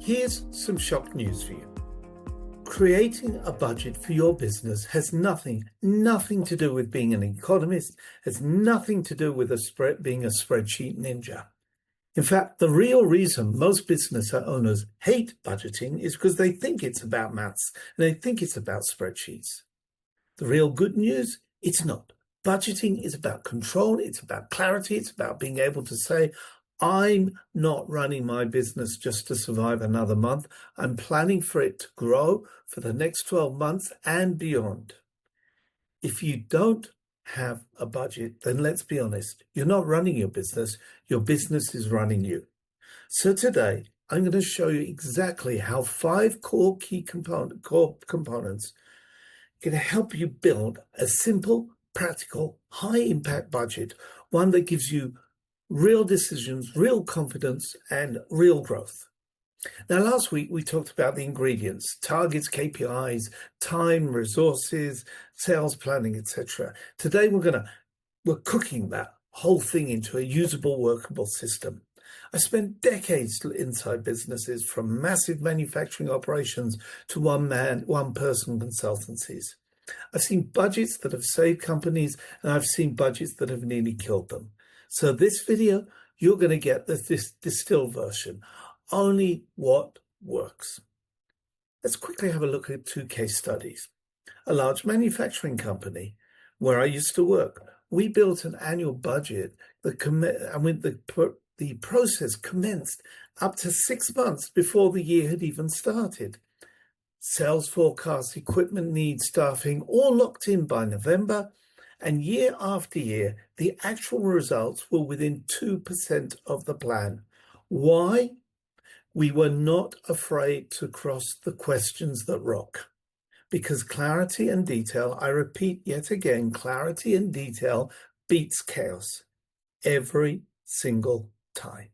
Here's some shock news for you. Creating a budget for your business has nothing to do with being an economist, has nothing to do with being a spreadsheet ninja. In fact, the real reason most business owners hate budgeting is because they think it's about maths and they think it's about spreadsheets. The real good news, it's not. Budgeting is about control, it's about clarity, it's about being able to say, I'm not running my business just to survive another month. I'm planning for it to grow for the next 12 months and beyond. If you don't have a budget, then let's be honest, you're not running your business is running you. So today, I'm going to show you exactly how 5 core components can help you build a simple, practical, high-impact budget, one that gives you real decisions, real confidence, and real growth. Now, last week we talked about the ingredients, targets, KPIs, time, resources, sales planning, etc. Today we're cooking that whole thing into a usable, workable system. I spent decades inside businesses, from massive manufacturing operations to one-person consultancies. I've seen budgets that have saved companies, and I've seen budgets that have nearly killed them. So this video, you're going to get this distilled version, only what works. Let's quickly have a look at 2 case studies. A large manufacturing company where I used to work, we built an annual budget that the process commenced up to 6 months before the year had even started. Sales forecasts, equipment needs, staffing, all locked in by November. And year after year, the actual results were within 2% of the plan. Why? We were not afraid to cross the questions that rock. Because clarity and detail, I repeat yet again, clarity and detail beats chaos every single time.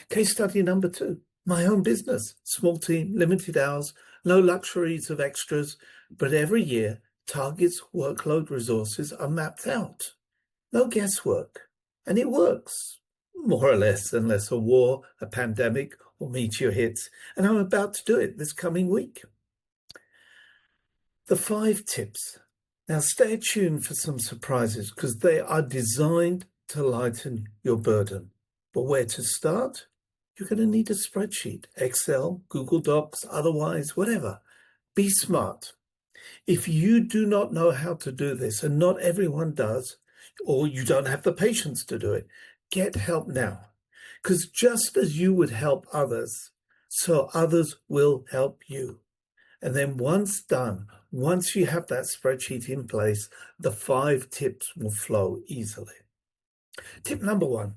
Case study number 2, my own business, small team, limited hours, no luxuries of extras, but every year, targets, workload, resources are mapped out. No guesswork. And it works, more or less, unless a war, a pandemic, or meteor hits. And I'm about to do it this coming week. The 5 tips. Now stay tuned for some surprises, because they are designed to lighten your burden. But where to start? You're going to need a spreadsheet, Excel, Google Docs, otherwise, whatever. Be smart. If you do not know how to do this, and not everyone does, or you don't have the patience to do it, get help now. Because just as you would help others, so others will help you. And then once done, once you have that spreadsheet in place, the 5 tips will flow easily. Tip number 1,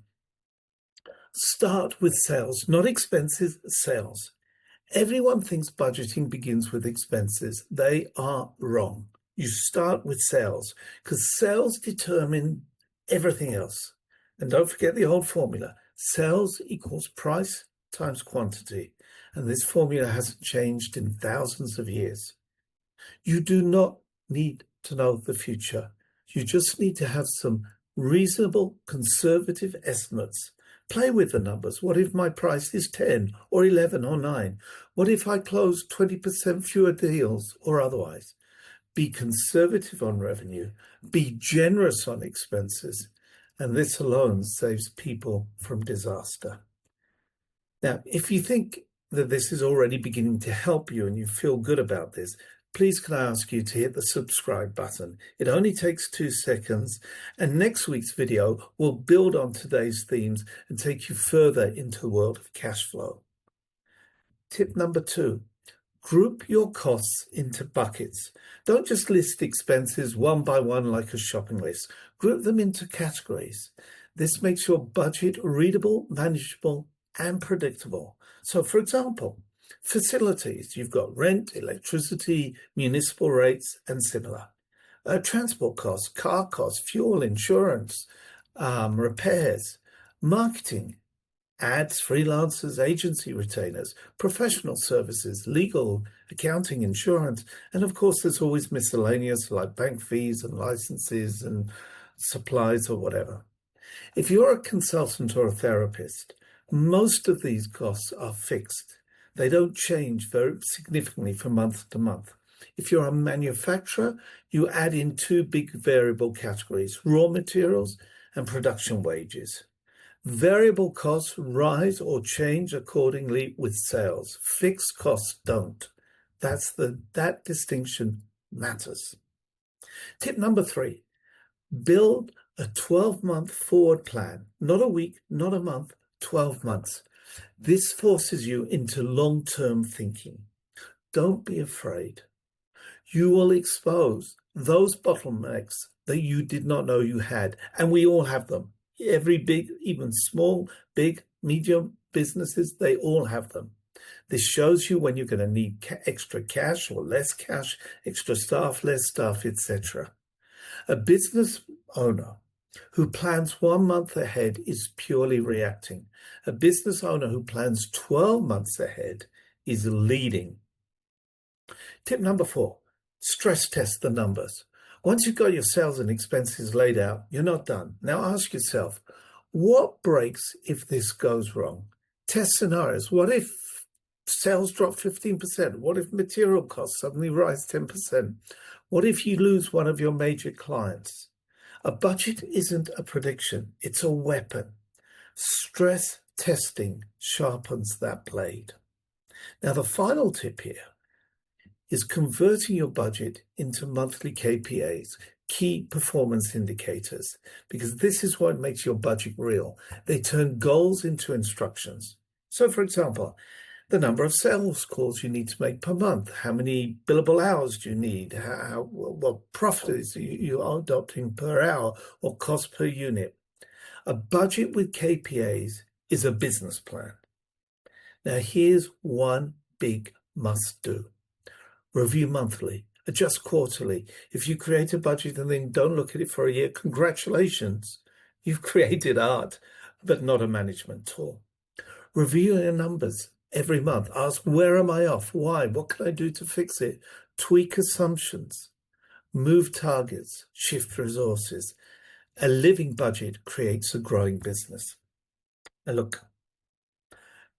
start with sales, not expenses, sales. Everyone thinks budgeting begins with expenses. They are wrong. You start with sales, because sales determine everything else. And don't forget the old formula. Sales equals price times quantity. And this formula hasn't changed in thousands of years. You do not need to know the future. You just need to have some reasonable, conservative estimates. Play with the numbers. What if my price is 10 or 11 or 9? What if I close 20% fewer deals or otherwise? Be conservative on revenue. Be generous on expenses. And this alone saves people from disaster. Now, if you think that this is already beginning to help you and you feel good about this, please can I ask you to hit the subscribe button. It only takes 2 seconds, and next week's video will build on today's themes and take you further into the world of cash flow. Tip number 2, group your costs into buckets. Don't just list expenses one by one like a shopping list. Group them into categories. This makes your budget readable, manageable, and predictable. So, for example, facilities, you've got rent, electricity, municipal rates, and similar. Transport costs, car costs, fuel, insurance, repairs. Marketing, ads, freelancers, agency retainers, professional services, legal, accounting, insurance. And of course, there's always miscellaneous like bank fees and licenses and supplies or whatever. If you're a consultant or a therapist, most of these costs are fixed They don't change very significantly from month to month. If you're a manufacturer, you add in two big variable categories: raw materials and production wages. Variable costs rise or change accordingly with sales. Fixed costs don't. That distinction matters. Tip number 3, build a 12-month forward plan, not a week, not a month, 12 months. This forces you into long-term thinking. Don't be afraid. You will expose those bottlenecks that you did not know you had, and we all have them. Every big, even small, big, medium businesses, they all have them. This shows you when you're going to need extra cash or less cash, extra staff, less staff, etc. A business owner who plans 1 month ahead is purely reacting. A business owner who plans 12 months ahead is leading. Tip number 4, stress test the numbers. Once you've got your sales and expenses laid out, you're not done. Now ask yourself, what breaks if this goes wrong? Test scenarios. What if sales drop 15%? What if material costs suddenly rise 10%? What if you lose one of your major clients? A budget isn't a prediction, it's a weapon. Stress testing sharpens that blade. Now, the final tip here is converting your budget into monthly KPIs, key performance indicators, because this is what makes your budget real. They turn goals into instructions. So, for example, the number of sales calls you need to make per month, how many billable hours do you need, what profit is you are adopting per hour or cost per unit. A budget with KPIs is a business plan. Now, here's one big must-do. Review monthly, adjust quarterly. If you create a budget and then don't look at it for a year, congratulations. You've created art, but not a management tool. Review your numbers every month. Ask, where am I off? Why? What can I do to fix it? Tweak assumptions. Move targets. Shift resources. A living budget creates a growing business. Now look,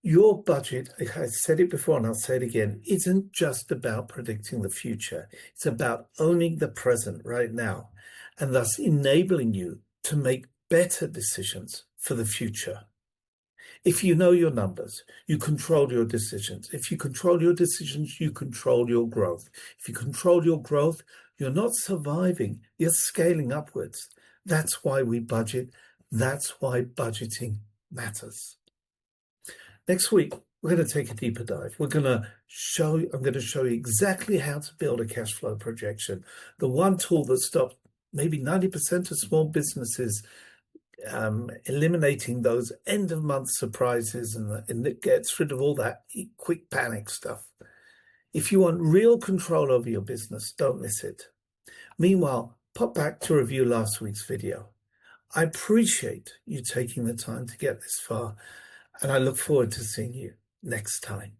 your budget, I said it before and I'll say it again, isn't just about predicting the future. It's about owning the present right now and thus enabling you to make better decisions for the future. If you know your numbers, you control your decisions. If you control your decisions, you control your growth. If you control your growth, you're not surviving, you're scaling upwards. That's why we budget. That's why budgeting matters. Next week, we're going to take a deeper dive. I'm going to show you exactly how to build a cash flow projection. The one tool that stopped maybe 90% of small businesses eliminating those end-of-month surprises, and it gets rid of all that quick panic stuff. If you want real control over your business, don't miss it. Meanwhile, pop back to review last week's video. I appreciate you taking the time to get this far, and I look forward to seeing you next time.